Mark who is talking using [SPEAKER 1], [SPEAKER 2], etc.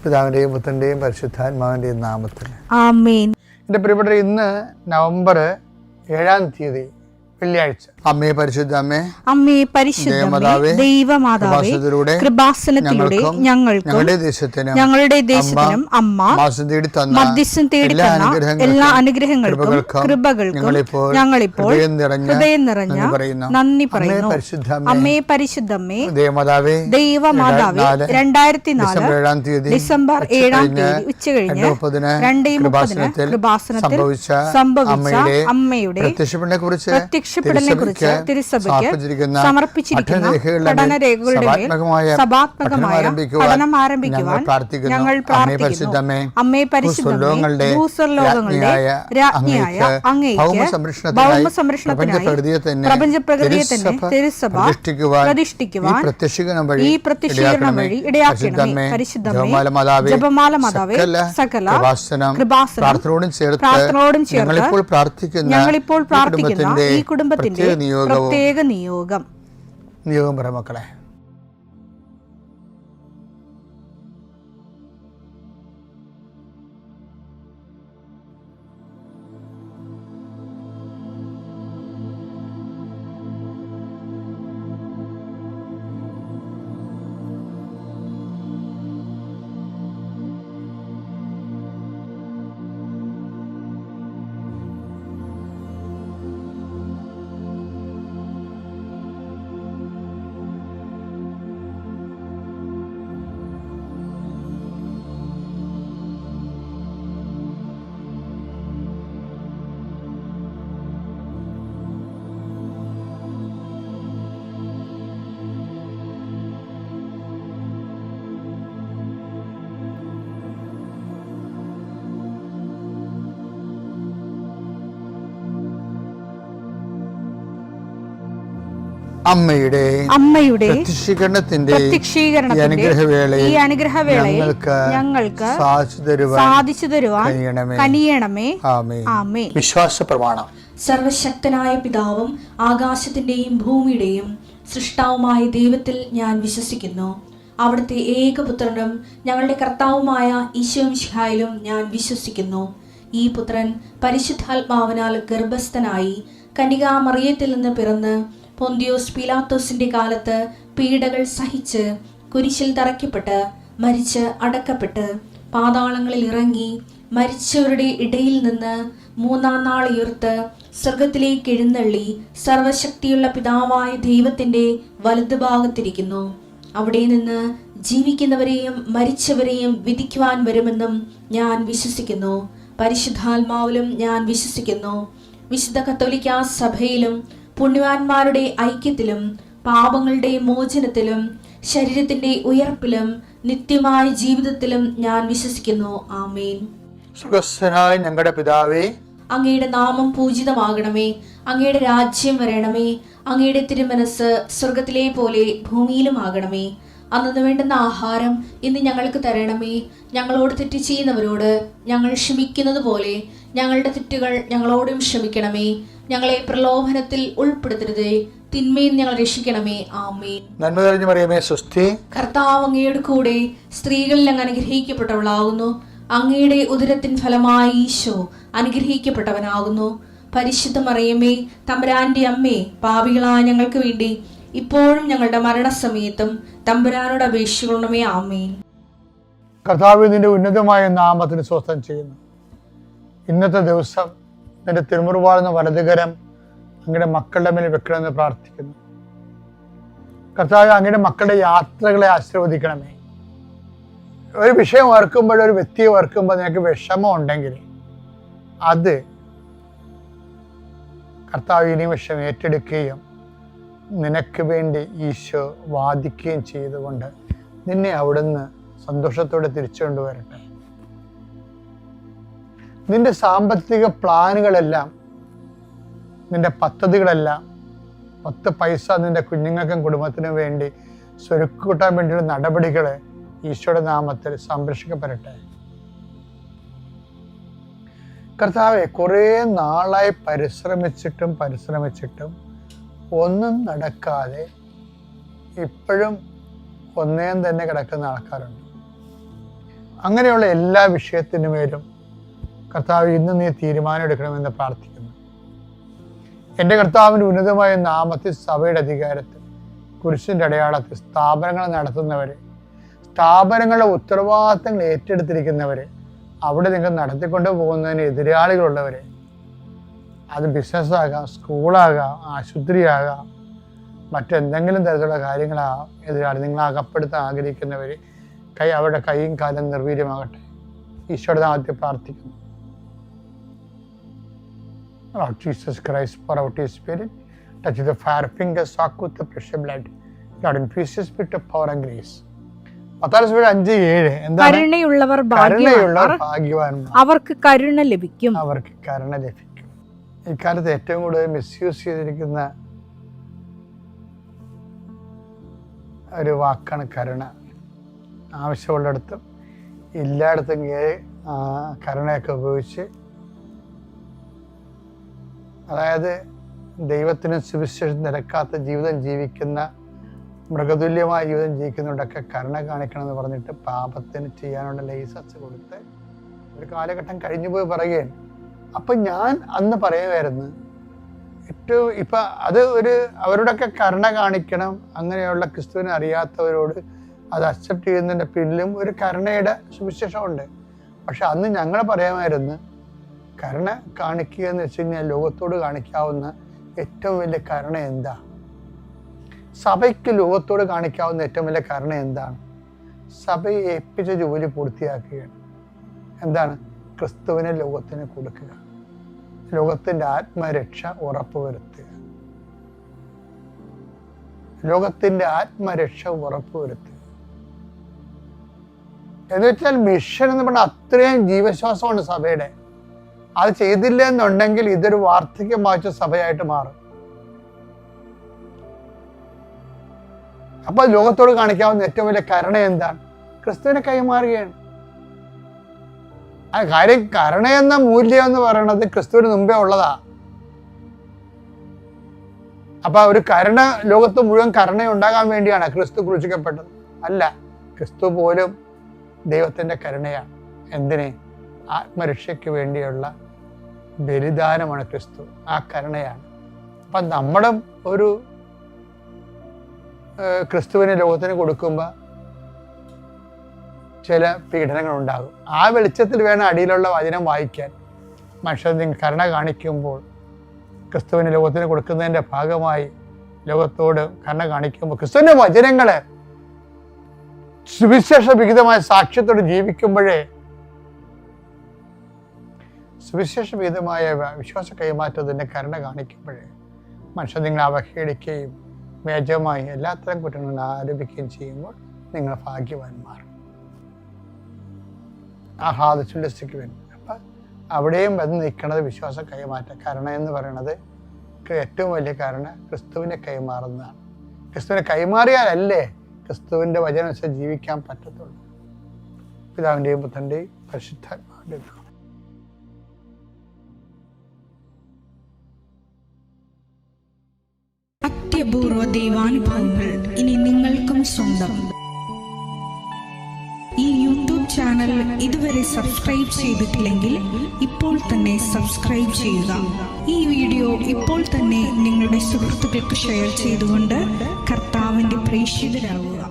[SPEAKER 1] പിതാവിൻ്റെയും പുത്രൻ്റെയും പരിശുദ്ധാത്മാവിൻ്റെയും നാമത്തിൽ
[SPEAKER 2] ആമേൻ.
[SPEAKER 1] എൻ്റെ പ്രിയപ്പെട്ടവരെ, ഇന്ന് നവംബർ 7 വെള്ളിയാഴ്ച. അമ്മേ പരിശുദ്ധ അമ്മേ,
[SPEAKER 2] അമ്മേ പരിശുദ്ധമേ, ദൈവമാതാവേ, കൃപാസനത്തിലൂടെ ഞങ്ങൾക്കും ഞങ്ങളുടെ ദേശത്തിനും അമ്മ മധ്യസ്ഥം തേടി തന്ന എല്ലാ അനുഗ്രഹങ്ങൾക്കും കൃപകൾക്കും ഞങ്ങളിപ്പോൾ ഹൃദയം നിറഞ്ഞ നന്ദി പറയുന്നു. അമ്മേ പരിശുദ്ധമേ, ദൈവമാതാവേ, 2004 ഡിസംബർ 7 ഉച്ചകഴിഞ്ഞ് 2:30 കൃപാസനത്തിൽ സംഭവിച്ച അമ്മയുടെ പ്രത്യക്ഷപ്പെടലിനെ കുറിച്ച് തിരുസഭയ്ക്ക് സമർപ്പിച്ചിരിക്കുന്ന പഠനരേഖകളുടെ മേൽ സഭാത്മകമായ പഠനം ആരംഭിക്കുവാൻ ഞങ്ങൾ പ്രാർത്ഥിക്കുന്നു. അമ്മേ പരിശുദ്ധമേ, ഭൂസ്വർലോകങ്ങളുടെ രാജ്ഞിയായ അങ്ങേയ്ക്ക് ഭൗമസംരക്ഷണത്തിനായി പ്രപഞ്ചപ്രകൃതിയെ തന്നെ തിരുസഭ പ്രതിഷ്ഠിക്കുവാൻ ഈ പ്രത്യക്ഷീകരണം വഴി ഇടയാക്കണമേ. പരിശുദ്ധമേ, ജപമാല മാതാവേ, സകല കൃപാസനം പ്രാർത്ഥനയോടും ചേർത്ത് ഞങ്ങളിപ്പോൾ പ്രാർത്ഥിക്കുന്ന ഈ കുടുംബത്തിന്റെ പ്രത്യേക നിയോഗം
[SPEAKER 1] പറ മക്കളെ.
[SPEAKER 2] അമ്മയുടെ പ്രത്യക്ഷീകരണത്തിന്റെ ഈ അനുഗ്രഹവേളയിൽ ഞങ്ങൾക്ക് സാധിച്ചു തരുവാൻ കനിയണമേ. ആമേൻ.
[SPEAKER 1] വിശ്വാസ പ്രമാണം.
[SPEAKER 3] സർവശക്തനായ പിതാവും ആകാശത്തിന്റെയും ഭൂമിയുടെയും സൃഷ്ടാവുമായ ദൈവത്തിൽ ഞാൻ വിശ്വസിക്കുന്നു. അവിടുത്തെ ഏകപുത്രനും ഞങ്ങളുടെ കർത്താവുമായ ഈശോ മിശിഹായിലും ഞാൻ വിശ്വസിക്കുന്നു. ഈ പുത്രൻ പരിശുദ്ധാത്മാവിനാൽ ഗർഭസ്ഥനായി കന്യകാമറിയത്തിൽ നിന്ന് പിറന്ന് പൊന്തിയോസ് പീലാത്തോസിന്റെ കാലത്ത് പീഡകൾ സഹിച്ച് കുരിശിൽ തറയ്ക്കപ്പെട്ട് മരിച്ച് അടക്കപ്പെട്ട് പാതാളങ്ങളിൽ ഇറങ്ങി മരിച്ചവരുടെ ഇടയിൽ നിന്ന് 3-ാം നാൾ ഉയർത്ത് സ്വർഗത്തിലേക്ക് എഴുന്നള്ളി സർവശക്തിയുള്ള പിതാവായ ദൈവത്തിന്റെ വലതുഭാഗത്തിരിക്കുന്നു. അവിടെ നിന്ന് ജീവിക്കുന്നവരെയും മരിച്ചവരെയും വിധിക്കുവാൻ വരുമെന്നും ഞാൻ വിശ്വസിക്കുന്നു. പരിശുദ്ധാത്മാവിലും ഞാൻ വിശ്വസിക്കുന്നു. വിശുദ്ധ കത്തോലിക്കാ സഭയിലും പുണ്യവാന്മാരുടെ ഐക്യത്തിലും പാപങ്ങളുടെ മോചനത്തിലും ശരീരത്തിന്റെ ഉയർപ്പിലും നിത്യമായ ജീവിതത്തിലും ഞാൻ വിശ്വസിക്കുന്നു. ആമേൻ.
[SPEAKER 1] സ്വർഗ്ഗസ്ഥനായ ഞങ്ങളുടെ പിതാവേ,
[SPEAKER 3] അങ്ങയുടെ നാമം പൂജിതമാകണമേ. അങ്ങയുടെ രാജ്യം വരണമേ. അങ്ങയുടെ തിരുമനസ് സ്വർഗത്തിലെ പോലെ ഭൂമിയിലും ആകണമേ. അന്നു വേണ്ടുന്ന ആഹാരം ഇന്ന് ഞങ്ങൾക്ക് തരണമേ. ഞങ്ങളോട് തെറ്റ് ചെയ്യുന്നവരോട് ഞങ്ങൾ ക്ഷമിക്കുന്നത് പോലെ ഞങ്ങളുടെ തെറ്റുകൾ ഞങ്ങളോടും ക്ഷമിക്കണമേ. ഞങ്ങളെ പ്രലോഭനത്തിൽ ഉൾപ്പെടുത്തരുതേ, തിന്മയിൽ ഞങ്ങൾ രക്ഷിക്കണമേ. ആമേൻ.
[SPEAKER 1] നന്മ നിറഞ്ഞ മറിയമേ, സ്വസ്തി.
[SPEAKER 3] കർത്താവ് അങ്ങയുടെ കൂടെ സ്ത്രീകളിൽ അങ്ങ് അനുഗ്രഹിക്കപ്പെട്ടവളാകുന്നു. അങ്ങയുടെ ഉദരത്തിൻ ഫലമായി ഈശോ അനുഗ്രഹിക്കപ്പെട്ടവനാകുന്നു. പരിശുദ്ധ മറിയമേ, തമ്പുരാന്റെ അമ്മേ, പാപികളായ ഞങ്ങൾക്ക് വേണ്ടി ഇപ്പോഴും ഞങ്ങളുടെ മരണസമയത്തും തമ്പുരാനോട് അപേക്ഷിക്കണമേ. ആമേൻ.
[SPEAKER 1] കർത്താവ് നിന്റെ ഉന്നതമായ നാമത്തിന് സ്വസ്ഥം ചെയ്യുന്നു. ഇന്നത്തെ ദിവസം നിന്റെ തിരുമുറുവാളുന്ന വലതുകരം അങ്ങയുടെ മക്കളുടെ മേൽ വെക്കണമെന്ന് പ്രാർത്ഥിക്കുന്നു. കർത്താവ് അങ്ങയുടെ മക്കളുടെ യാത്രകളെ ആശീർവദിക്കണമേ. ഒരു വിഷയം ഓർക്കുമ്പോൾ, ഒരു വ്യക്തിയെ ഓർക്കുമ്പോൾ നിനക്ക് വിഷമം ഉണ്ടെങ്കിൽ അത് കർത്താവ് ഈ നിമിഷം ഏറ്റെടുക്കുകയും നിനക്ക് വേണ്ടി ഈശോ വാദിക്കുകയും ചെയ്തുകൊണ്ട് നിന്നെ അവിടുന്ന് സന്തോഷത്തോടെ തിരിച്ചു കൊണ്ടുവരട്ടെ. നിന്റെ സാമ്പത്തിക പ്ലാനുകളെല്ലാം, നിന്റെ പദ്ധതികളെല്ലാം, 10 പൈസ നിന്റെ കുഞ്ഞുങ്ങൾക്കും കുടുംബത്തിനും വേണ്ടി സ്വരുക്കൂട്ടാൻ വേണ്ടിയുള്ള നടപടികൾ ഈശോയുടെ നാമത്തിൽ സംരക്ഷിക്കപ്പെടട്ടെ. കർത്താവെ, കുറേ നാളായി പരിശ്രമിച്ചിട്ടും ഒന്നും നടക്കാതെ ഇപ്പോഴും ഒന്നേം തന്നെ കിടക്കുന്ന ആൾക്കാരുണ്ട്. അങ്ങനെയുള്ള എല്ലാ വിഷയത്തിനുമേലും കർത്താവ് ഇന്ന് നീ തീരുമാനം എടുക്കണമെന്ന് പ്രാർത്ഥിക്കുന്നു. എൻ്റെ കർത്താവിൻ്റെ ഉന്നതമായ നാമത്തിൽ സഭയുടെ അധികാരത്തിൽ കുരിശിൻ്റെ അടയാളത്തിൽ സ്ഥാപനങ്ങൾ നടത്തുന്നവരെ, സ്ഥാപനങ്ങളുടെ ഉത്തരവാദിത്തങ്ങൾ ഏറ്റെടുത്തിരിക്കുന്നവരെ, അവിടെ നിങ്ങൾ നടത്തിക്കൊണ്ട് പോകുന്നതിന് എതിരാളികളുള്ളവരെ, അത് ബിസിനസ്സാകാം, സ്കൂളാകാം, ആശുപത്രിയാകാം, മറ്റെന്തെങ്കിലും തരത്തിലുള്ള കാര്യങ്ങളാകാം, എതിരാളി നിങ്ങൾ അകപ്പെടുത്താൻ ആഗ്രഹിക്കുന്നവർ അവരുടെ കൈയും കാലം നിർവീര്യമാകട്ടെ. ഈശോയുടെ നാമത്തിൽ പ്രാർത്ഥിക്കുന്നു. Lord Jesus Christ, pour out His Spirit, touch the fire fingers, soak with the precious blood. Lord, infuse His Spirit of power and grace. Mathai 5:7 എന്താണ്?
[SPEAKER 2] കരുണയുള്ളവർ
[SPEAKER 1] ഭാഗ്യവാന്മാർ,
[SPEAKER 2] അവർക്ക് കരുണ ലഭിക്കും.
[SPEAKER 1] അവർക്ക് കരുണ ലഭിക്കും. ഇക്കാലത്ത് ഏറ്റവും കൂടുതൽ മിസ്യൂസ് ചെയ്തിരിക്കുന്ന ഒരു വാക്കാണ് കരുണ. ആവശ്യമുള്ളിടത്തും എല്ലായിടത്തും കരുണയൊക്കെ ഉപയോഗിച്ച്, അതായത് ദൈവത്തിന് സുവിശേഷം നിരക്കാത്ത ജീവിതം ജീവിക്കുന്ന, മൃഗതുല്യമായ ജീവിതം ജീവിക്കുന്നവരുടെയൊക്കെ കരുണ കാണിക്കണമെന്ന് പറഞ്ഞിട്ട് പാപത്തിന് ചെയ്യാനുള്ള ലൈസൻസ് കൊടുത്ത് ഒരു കാലഘട്ടം കഴിഞ്ഞു പോയി പറയുകയാണ്. അപ്പം ഞാൻ അന്ന് പറയുമായിരുന്നു, ഏറ്റവും ഇപ്പം അത് അവരോടൊക്കെ കരുണ കാണിക്കണം, അങ്ങനെയുള്ള ക്രിസ്തുവിനെ അറിയാത്തവരോട് അത് അക്സെപ്റ്റ് ചെയ്യുന്നതിൻ്റെ പിന്നിലും ഒരു കരുണയുടെ സുവിശേഷമുണ്ട്. പക്ഷെ അന്ന് ഞങ്ങൾ പറയാമായിരുന്നു, കരുണ കാണിക്കുക എന്ന് വെച്ച് കഴിഞ്ഞാൽ ലോകത്തോട് കാണിക്കാവുന്ന ഏറ്റവും വലിയ കരുണ എന്താ? സഭയ്ക്ക് ലോകത്തോട് കാണിക്കാവുന്ന ഏറ്റവും വലിയ കരുണ എന്താണ്? സഭയെ ഏൽപ്പിച്ച ജോലി പൂർത്തിയാക്കുകയാണ്. എന്താണ്? ക്രിസ്തുവിനെ ലോകത്തിന് കൊടുക്കുക, ലോകത്തിൻ്റെ ആത്മരക്ഷ ഉറപ്പുവരുത്തുക, ലോകത്തിൻ്റെ ആത്മരക്ഷ ഉറപ്പുവരുത്തുക എന്ന് വെച്ചാൽ മിഷൻ എന്ന് പറഞ്ഞാൽ അത്രയും ജീവശ്വാസമാണ് സഭയുടെ. അത് ചെയ്തില്ല എന്നുണ്ടെങ്കിൽ ഇതൊരു വാർദ്ധക്യം വായിച്ച സഭയായിട്ട് മാറും. അപ്പൊ ലോകത്തോട് കാണിക്കാവുന്ന ഏറ്റവും വലിയ കരുണ എന്താണ്? ക്രിസ്തുവിനെ കൈമാറുകയാണ്. ആ കാര്യം, കരുണ എന്ന മൂല്യം എന്ന് പറയുന്നത് ക്രിസ്തുവിന് മുമ്പേ ഉള്ളതാ. അപ്പൊ ഒരു കരുണ, ലോകത്ത് മുഴുവൻ കരുണ ഉണ്ടാകാൻ വേണ്ടിയാണ് ക്രിസ്തു ക്രൂശിക്കപ്പെട്ടത്? അല്ല, ക്രിസ്തു പോലും ദൈവത്തിന്റെ കരുണയാണ്. എന്തിനെ? ആത്മരക്ഷയ്ക്ക് വേണ്ടിയുള്ള ബലിദാനമാണ് ക്രിസ്തു. ആ കരുണയാണ്. അപ്പം നമ്മുടെ ഒരു ക്രിസ്തുവിനെ ലോകത്തിന് കൊടുക്കുമ്പോൾ ചില പീഡനങ്ങൾ ഉണ്ടാകും. ആ വെളിച്ചത്തിൽ വേണം അടിയിലുള്ള വചനം വായിക്കാൻ. മനുഷ്യർ കരുണ കാണിക്കുമ്പോൾ, ക്രിസ്തുവിനെ ലോകത്തിന് കൊടുക്കുന്നതിൻ്റെ ഭാഗമായി ലോകത്തോട് കരുണ കാണിക്കുമ്പോൾ, ക്രിസ്തുവിൻ്റെ വചനങ്ങളെ സുവിശേഷ വിഹിതമായ സാക്ഷ്യത്തോട് ജീവിക്കുമ്പോഴേ, സുവിശേഷ വിഹിതമായ വിശ്വാസ കൈമാറ്റത്തിൻ്റെ കരുണ കാണിക്കുമ്പോഴേ മനുഷ്യർ നിങ്ങളെ അവഹേളിക്കുകയും വ്യാജമായി എല്ലാത്തരം കുറ്റങ്ങളും ആരോപിക്കുകയും ചെയ്യുമ്പോൾ നിങ്ങൾ ഭാഗ്യവാന്മാർ, ആഹ്ലാദിച്ചുല്ലസിക്ക് വേണ്ടി. അപ്പം അവിടെയും വന്ന് നിൽക്കുന്നത് വിശ്വാസ കൈമാറ്റം. കരുണ എന്ന് പറയുന്നത് ഏറ്റവും വലിയ കരുണ ക്രിസ്തുവിനെ കൈമാറുന്നതാണ്. ക്രിസ്തുവിനെ കൈമാറിയാലല്ലേ ക്രിസ്തുവിൻ്റെ വചനം അനുസരിച്ച് ജീവിക്കാൻ പറ്റത്തുള്ളൂ. പിതാവിൻ്റെയും പുത്രൻ്റെയും പരിശുദ്ധാത്മാവിൻ്റെയും
[SPEAKER 2] അത്യപൂർവ ദൈവാനുഭവങ്ങൾ ഇനി നിങ്ങൾക്കും സ്വന്തം. ഈ യൂട്യൂബ് ചാനൽ ഇതുവരെ സബ്സ്ക്രൈബ് ചെയ്തിട്ടില്ലെങ്കിൽ ഇപ്പോൾ തന്നെ സബ്സ്ക്രൈബ് ചെയ്യുക. ഈ വീഡിയോ ഇപ്പോൾ തന്നെ നിങ്ങളുടെ സുഹൃത്തുക്കൾക്ക് ഷെയർ ചെയ്തുകൊണ്ട് കർത്താവിൻ്റെ പ്രേക്ഷിതരാകുക.